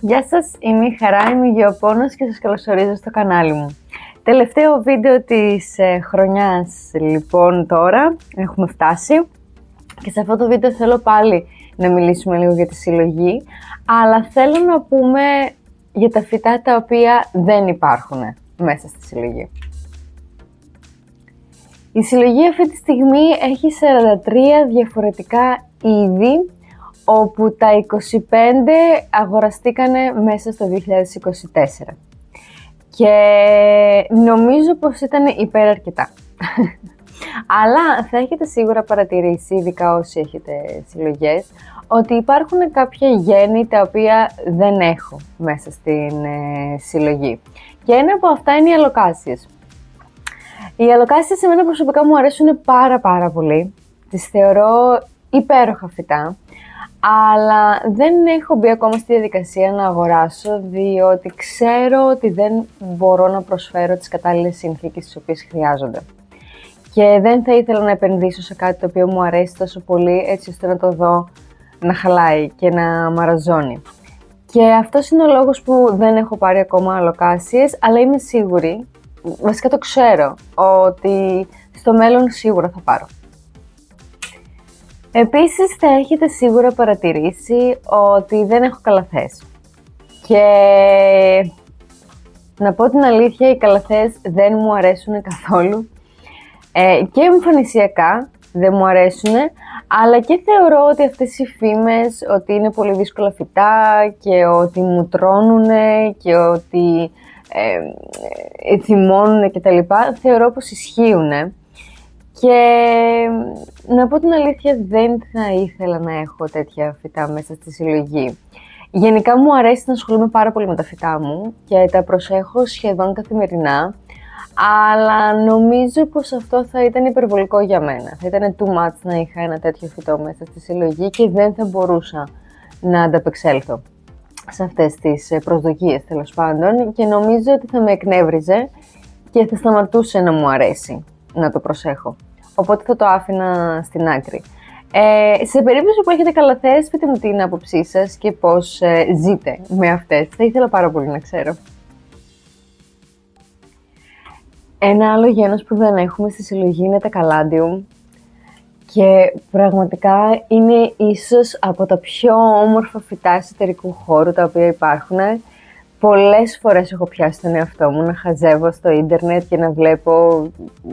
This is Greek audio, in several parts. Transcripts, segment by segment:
Γεια σας, είμαι η Χαρά, είμαι η Γεωπόνος και σας καλωσορίζω στο κανάλι μου. Τελευταίο βίντεο της χρονιάς λοιπόν τώρα, έχουμε φτάσει και σε αυτό το βίντεο θέλω πάλι να μιλήσουμε λίγο για τη συλλογή, αλλά θέλω να πούμε για τα φυτά τα οποία δεν υπάρχουν μέσα στη συλλογή. Η συλλογή αυτή τη στιγμή έχει 43 διαφορετικά είδη, όπου τα 25 αγοραστήκανε μέσα στο 2024. Και νομίζω πως ήταν υπεραρκετά. Αλλά θα έχετε σίγουρα παρατηρήσει, ειδικά όσοι έχετε συλλογές, ότι υπάρχουν κάποια γέννη τα οποία δεν έχω μέσα στην συλλογή. Και ένα από αυτά είναι οι αλοκάσιες. Οι αλοκάσιες εμένα προσωπικά μου αρέσουν πάρα πολύ. Τις θεωρώ υπέροχα φυτά. Αλλά δεν έχω μπει ακόμα στη διαδικασία να αγοράσω, διότι ξέρω ότι δεν μπορώ να προσφέρω τις κατάλληλες συνθήκες τις οποίες χρειάζονται. Και δεν θα ήθελα να επενδύσω σε κάτι το οποίο μου αρέσει τόσο πολύ, έτσι ώστε να το δω να χαλάει και να μαραζώνει. Και αυτός είναι ο λόγος που δεν έχω πάρει ακόμα αλοκάσιες, αλλά είμαι σίγουρη, βασικά το ξέρω, ότι στο μέλλον σίγουρα θα πάρω. Επίσης θα έχετε σίγουρα παρατηρήσει ότι δεν έχω καλαθές. Και να πω την αλήθεια, οι καλαθές δεν μου αρέσουν καθόλου. Και εμφανισιακά δεν μου αρέσουν, αλλά και θεωρώ ότι αυτές οι φήμες ότι είναι πολύ δύσκολα φυτά και ότι μου τρώνουνε και ότι θυμώνουνε κτλ. Θεωρώ πως ισχύουνε. Και να πω την αλήθεια, δεν θα ήθελα να έχω τέτοια φυτά μέσα στη συλλογή. Γενικά μου αρέσει να ασχολούμαι πάρα πολύ με τα φυτά μου και τα προσέχω σχεδόν καθημερινά, αλλά νομίζω πως αυτό θα ήταν υπερβολικό για μένα. Θα ήταν too much να είχα ένα τέτοιο φυτό μέσα στη συλλογή και δεν θα μπορούσα να ανταπεξέλθω σε αυτές τις προσδοκίες, τέλος πάντων, και νομίζω ότι θα με εκνεύριζε και θα σταματούσε να μου αρέσει να το προσέχω. Οπότε θα το άφηνα στην άκρη. Σε περίπτωση που έχετε καλαθές, πείτε μου την άποψή σας και πώς ζείτε με αυτές. Θα ήθελα πάρα πολύ να ξέρω. Ένα άλλο γένος που δεν έχουμε στη συλλογή είναι τα καλάντιουμ. Και πραγματικά είναι ίσως από τα πιο όμορφα φυτά εσωτερικού χώρου τα οποία υπάρχουν. Πολλές φορές έχω πιάσει τον εαυτό μου να χαζεύω στο ίντερνετ και να βλέπω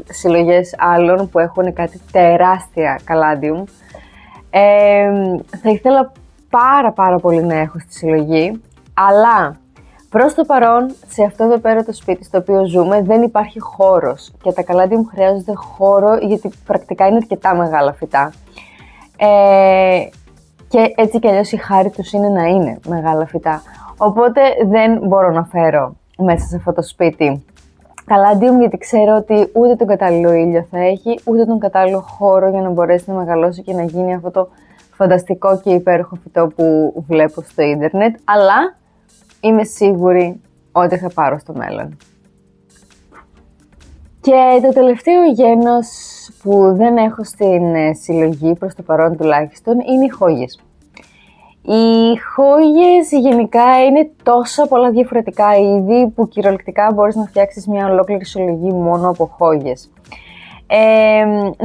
συλλογές άλλων που έχουν κάτι τεράστια καλάντιουμ. Θα ήθελα πάρα πολύ να έχω στη συλλογή, αλλά προς το παρόν σε αυτό εδώ πέρα το σπίτι στο οποίο ζούμε δεν υπάρχει χώρος και τα καλάντιουμ χρειάζονται χώρο γιατί πρακτικά είναι αρκετά μεγάλα φυτά. Και έτσι κι αλλιώς η χάρη τους είναι να είναι μεγάλα φυτά. Οπότε δεν μπορώ να φέρω μέσα σε αυτό το σπίτι καλάντιουμ, γιατί ξέρω ότι ούτε τον κατάλληλο ήλιο θα έχει, ούτε τον κατάλληλο χώρο για να μπορέσει να μεγαλώσει και να γίνει αυτό το φανταστικό και υπέροχο φυτό που βλέπω στο ίντερνετ, αλλά είμαι σίγουρη ότι θα πάρω στο μέλλον. Και το τελευταίο γένος που δεν έχω στην συλλογή, προς το παρόν τουλάχιστον, είναι οι χόγες. Οι χόγες γενικά είναι τόσα πολλά διαφορετικά είδη που κυριολεκτικά μπορείς να φτιάξεις μια ολόκληρη συλλογή μόνο από χόγες.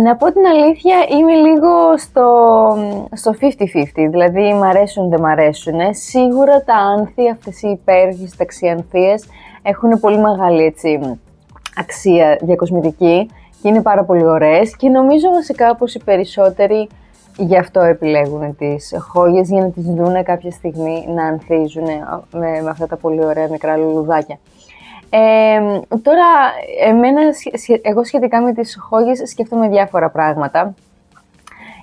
Να πω την αλήθεια, είμαι λίγο στο 50-50, δηλαδή μ' αρέσουν δεν μ' αρέσουν. Σίγουρα τα άνθη, αυτές οι υπέροχες ταξιανθίες έχουν πολύ μεγάλη αξία διακοσμητική και είναι πάρα πολύ ωραίες και νομίζω βασικά πως οι περισσότεροι γι' αυτό επιλέγουν τις χόγες, για να τις δουν κάποια στιγμή να ανθίζουν με αυτά τα πολύ ωραία μικρά λουλουδάκια. Τώρα, εγώ σχετικά με τις χόγες σκέφτομαι διάφορα πράγματα.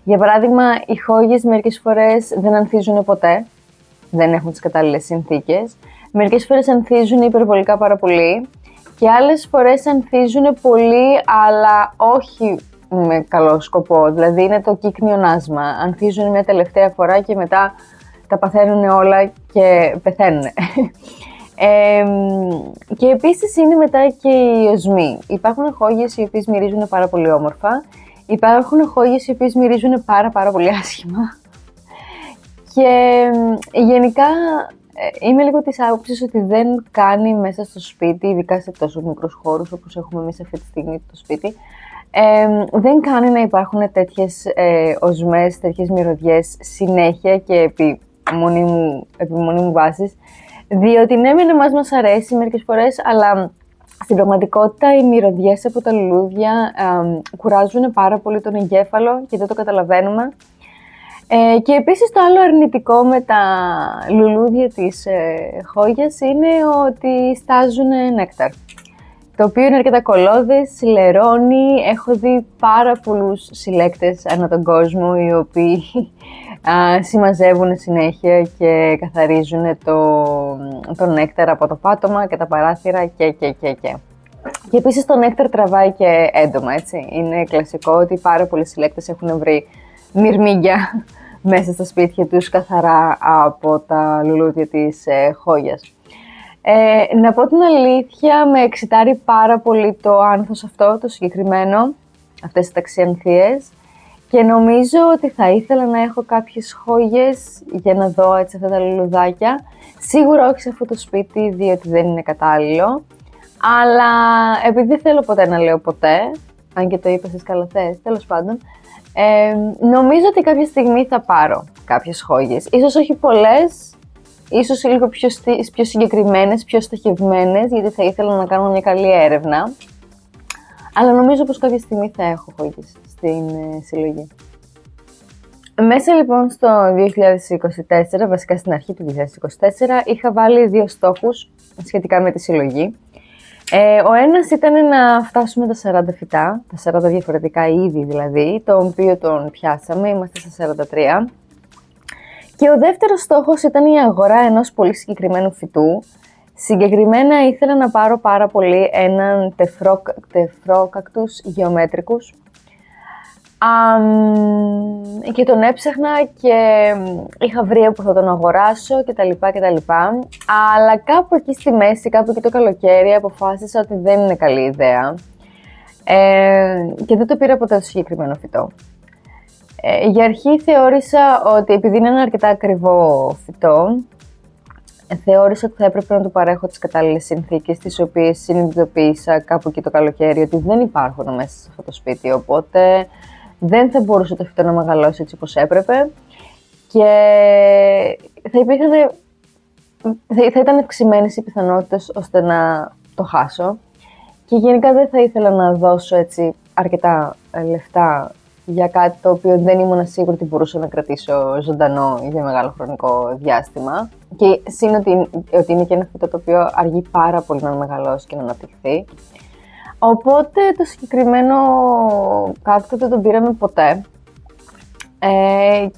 Για παράδειγμα, οι χόγες μερικές φορές δεν ανθίζουν ποτέ, δεν έχουν τις κατάλληλες συνθήκες. Μερικές φορές ανθίζουν υπερβολικά πάρα πολύ και άλλες φορές ανθίζουν πολύ, αλλά όχι με καλό σκοπό. Δηλαδή είναι το κύκνιο άσμα. Ανθίζουν μια τελευταία φορά και μετά τα παθαίνουν όλα και πεθαίνουν. Και επίσης είναι μετά και οι οσμοί. Υπάρχουν χόγες οι οποίες μυρίζουν πάρα πολύ όμορφα. υπάρχουν χόγες οι οποίες μυρίζουν πάρα πολύ άσχημα και γενικά είμαι λίγο της άποψης ότι δεν κάνει μέσα στο σπίτι, ειδικά σε τόσο μικρούς χώρους όπως έχουμε εμείς αυτή τη στιγμή το σπίτι, δεν κάνει να υπάρχουν τέτοιες οσμές, τέτοιες μυρωδιές συνέχεια και επί μονίμου βάσης, διότι ναι, μεν εμάς μας αρέσει μερικές φορές, αλλά στην πραγματικότητα οι μυρωδιές από τα λουλούδια κουράζουν πάρα πολύ τον εγκέφαλο και δεν το καταλαβαίνουμε. Και επίσης το άλλο αρνητικό με τα λουλούδια της χόγιας είναι ότι στάζουν νέκταρ, το οποίο είναι αρκετά κολλώδες, λερώνει. Έχω δει πάρα πολλούς συλλέκτες ανά τον κόσμο οι οποίοι συμμαζεύουν συνέχεια και καθαρίζουν το νέκταρ από το πάτωμα και τα παράθυρα και. Και επίσης το νέκταρ τραβάει και έντομα, έτσι. Είναι κλασικό ότι πάρα πολλοί συλλέκτες έχουν βρει μυρμήγκια μέσα στα σπίτια τους καθαρά από τα λουλούδια της χόγιας. Να πω την αλήθεια, με εξητάρει πάρα πολύ το άνθος αυτό, το συγκεκριμένο, αυτές τις ταξιανθίες, και νομίζω ότι θα ήθελα να έχω κάποιες χόγες για να δω έτσι αυτά τα λουλουδάκια. Σίγουρα όχι σε αυτό το σπίτι, διότι δεν είναι κατάλληλο, αλλά επειδή δεν θέλω ποτέ να λέω ποτέ, αν και το είπα στις καλαθές, τέλος πάντων, νομίζω ότι κάποια στιγμή θα πάρω κάποιες χόγες. Ίσως όχι πολλές, ίσως λίγο πιο συγκεκριμένες, πιο στοχευμένες, γιατί θα ήθελα να κάνω μια καλή έρευνα. Αλλά νομίζω πως κάποια στιγμή θα έχω χόγες στην συλλογή. Μέσα λοιπόν στο 2024, βασικά στην αρχή του 2024, είχα βάλει 2 στόχους σχετικά με τη συλλογή. Ο ένας ήταν να φτάσουμε τα 40 φυτά, τα 40 διαφορετικά είδη δηλαδή, το οποίο τον πιάσαμε, είμαστε στα 43. Και ο δεύτερος στόχος ήταν η αγορά ενός πολύ συγκεκριμένου φυτού. Συγκεκριμένα ήθελα να πάρω πάρα πολύ έναν τεφρόκακτους γεωμέτρικους. Και τον έψαχνα και είχα βρει που θα τον αγοράσω κτλ. Αλλά κάπου εκεί στη μέση, κάπου εκεί το καλοκαίρι, αποφάσισα ότι δεν είναι καλή ιδέα και δεν το πήρα ποτέ το συγκεκριμένο φυτό. Για αρχή θεώρησα ότι επειδή είναι ένα αρκετά ακριβό φυτό, θεώρησα ότι θα έπρεπε να του παρέχω τις κατάλληλες συνθήκες, τις οποίες συνειδητοποίησα κάπου εκεί το καλοκαίρι ότι δεν υπάρχουν μέσα σε αυτό το σπίτι, οπότε δεν θα μπορούσε το φυτό να μεγαλώσει έτσι όπως έπρεπε και θα ήταν ευξημένες οι πιθανότητες ώστε να το χάσω και γενικά δεν θα ήθελα να δώσω έτσι αρκετά λεφτά για κάτι το οποίο δεν ήμουν σίγουρη ότι μπορούσα να κρατήσω ζωντανό για μεγάλο χρονικό διάστημα. Και σύν ότι είναι και ένα φυτό το οποίο αργεί πάρα πολύ να μεγαλώσει και να αναπτυχθεί. Οπότε το συγκεκριμένο κάκτο δεν τον πήραμε ποτέ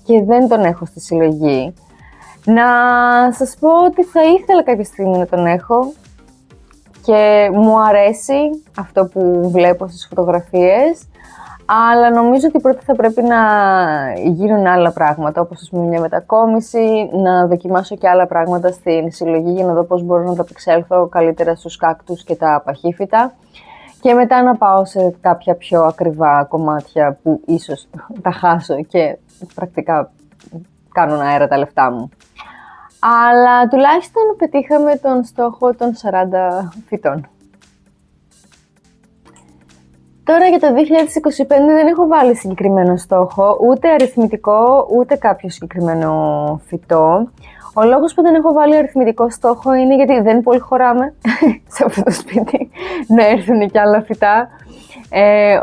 και δεν τον έχω στη συλλογή. Να σας πω ότι θα ήθελα κάποια στιγμή να τον έχω και μου αρέσει αυτό που βλέπω στις φωτογραφίες, αλλά νομίζω ότι πρώτα θα πρέπει να γίνουν άλλα πράγματα, όπως ας πούμε μια μετακόμιση, να δοκιμάσω και άλλα πράγματα στην συλλογή για να δω πώς μπορώ να τα απεξέλθω καλύτερα στους κάκτους και τα παχύφυτα και μετά να πάω σε κάποια πιο ακριβά κομμάτια που ίσως τα χάσω και πρακτικά κάνουν αέρα τα λεφτά μου. Αλλά τουλάχιστον πετύχαμε τον στόχο των 40 φυτών. Τώρα για το 2025 δεν έχω βάλει συγκεκριμένο στόχο, ούτε αριθμητικό, ούτε κάποιο συγκεκριμένο φυτό. Ο λόγος που δεν έχω βάλει αριθμητικό στόχο είναι γιατί δεν πολύ χωράμε σε αυτό το σπίτι να έρθουν και άλλα φυτά.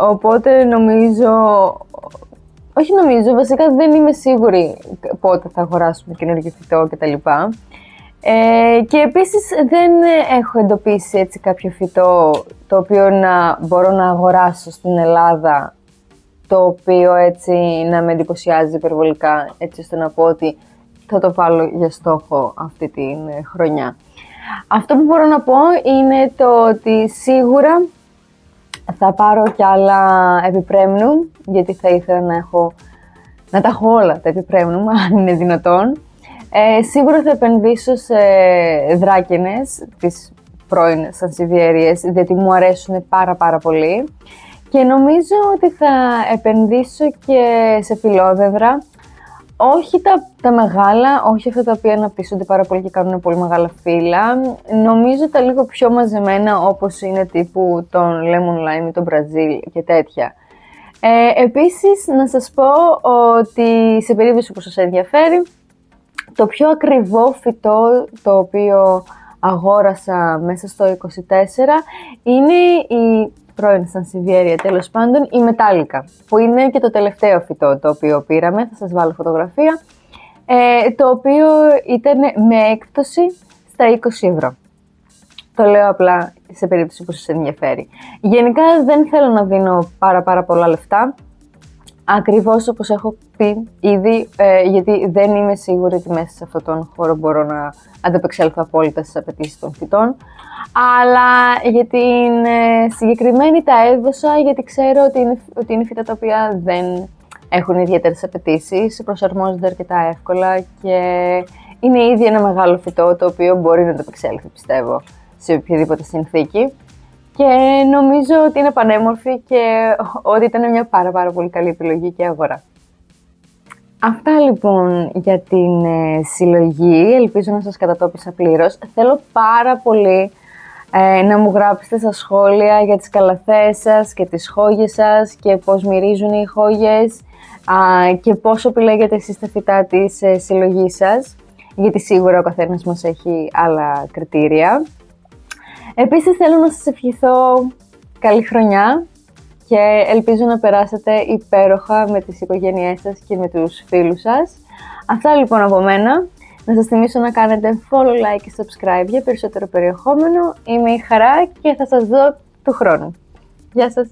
Οπότε βασικά δεν είμαι σίγουρη πότε θα αγοράσουμε καινούργιο φυτό κτλ. Και επίσης δεν έχω εντοπίσει έτσι κάποιο φυτό το οποίο να μπορώ να αγοράσω στην Ελλάδα, το οποίο έτσι να με εντυπωσιάζει υπερβολικά, έτσι ώστε να πω ότι θα το βάλω για στόχο αυτή την χρονιά. Αυτό που μπορώ να πω είναι το ότι σίγουρα θα πάρω κι άλλα επιπρέμνου, γιατί θα ήθελα να τα έχω όλα τα επιπρέμνου, αν είναι δυνατόν. Σίγουρα θα επενδύσω σε δράκενες, τις πρώην σανσιβιέριες, γιατί μου αρέσουν πάρα πολύ. Και νομίζω ότι θα επενδύσω και σε φυλλόδεδρα, όχι τα μεγάλα, όχι αυτά τα οποία αναπτύσσονται πάρα πολύ και κάνουν πολύ μεγάλα φύλλα. Νομίζω τα λίγο πιο μαζεμένα, όπως είναι τύπου τον Lemon Lime ή τον Brazil και τέτοια. Επίσης, να σας πω ότι σε περίπτωση που σας ενδιαφέρει, το πιο ακριβό φυτό το οποίο αγόρασα μέσα στο 24 είναι η πρώην Sansevieria, τέλος πάντων, η Metallica, που είναι και το τελευταίο φυτό το οποίο πήραμε, θα σας βάλω φωτογραφία, το οποίο ήταν με έκπτωση στα 20 ευρώ. Το λέω απλά σε περίπτωση που σας ενδιαφέρει. Γενικά δεν θέλω να δίνω πάρα πολλά λεφτά, ακριβώς όπως έχω πει ήδη, γιατί δεν είμαι σίγουρη ότι μέσα σε αυτόν τον χώρο μπορώ να ανταπεξέλθω απόλυτα στις απαιτήσεις των φυτών. Αλλά για την συγκεκριμένη τα έδωσα, γιατί ξέρω ότι είναι φύτα τα οποία δεν έχουν ιδιαίτερες απαιτήσεις, προσαρμόζονται αρκετά εύκολα και είναι ήδη ένα μεγάλο φυτό το οποίο μπορεί να ανταπεξέλθει, πιστεύω, σε οποιαδήποτε συνθήκη. Και νομίζω ότι είναι πανέμορφη και ότι ήταν μια πάρα πολύ καλή επιλογή και αγορά. Αυτά λοιπόν για την συλλογή, ελπίζω να σας κατατόπισα πλήρως. Θέλω πάρα πολύ να μου γράψετε στα σχόλια για τις καλαθές σας και τις χόγες σας και πώς μυρίζουν οι χόγες και πόσο επιλέγετε εσείς τα φυτά της συλλογής σας, γιατί σίγουρα ο καθένας μας έχει άλλα κριτήρια. Επίσης θέλω να σας ευχηθώ καλή χρονιά και ελπίζω να περάσετε υπέροχα με τις οικογένειές σας και με τους φίλους σας. Αυτά λοιπόν από μένα. Να σας θυμίσω να κάνετε follow, like και subscribe για περισσότερο περιεχόμενο. Είμαι η Χαρά και θα σας δω του χρόνου. Γεια σας!